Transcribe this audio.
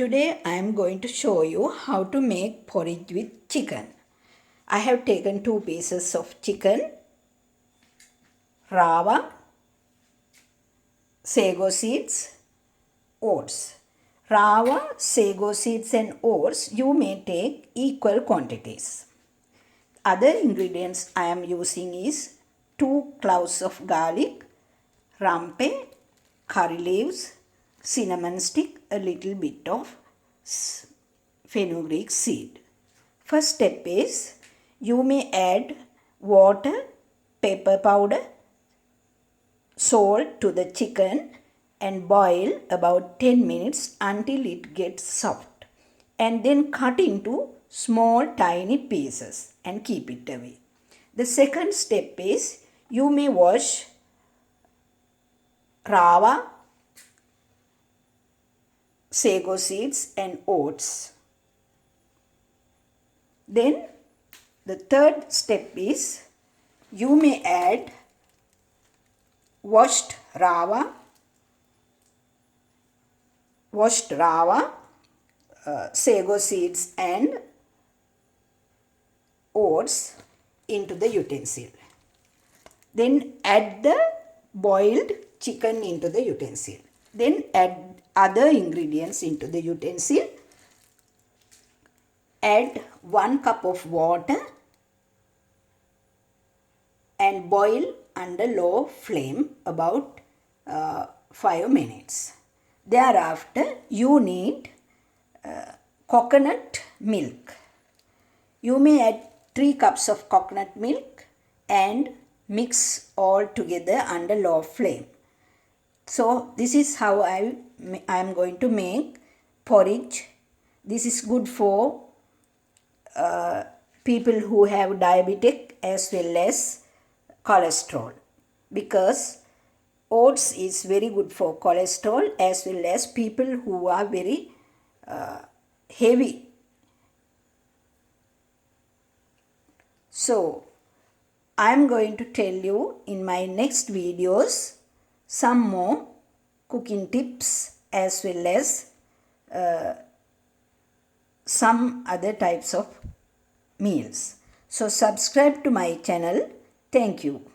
Today I am going to show you how to make porridge with chicken. I have taken 2 pieces of chicken, rava, sago seeds, oats. Rava, sago seeds and oats you may take equal quantities. Other ingredients I am using is 2 cloves of garlic, rampe, curry leaves, cinnamon stick, a little bit of fenugreek seed. First step is you may add water, pepper powder, salt to the chicken and boil about 10 minutes until it gets soft, and then cut into small tiny pieces and keep it away. The second step is you may wash rava, sago seeds and oats. Then the third step is you may add washed rava, sago seeds and oats into the utensil. Then add the boiled chicken into the utensil. Then add other ingredients into the utensil. Add 1 cup of water and boil under low flame about 5 minutes. Thereafter, you need coconut milk. You may add 3 cups of coconut milk and mix all together under low flame. So this is how I am going to make porridge. This is good for people who have diabetic as well as cholesterol, because oats is very good for cholesterol as well as people who are very heavy. So I am going to tell you in my next videos some more cooking tips as well as some other types of meals. So subscribe to my channel. Thank you.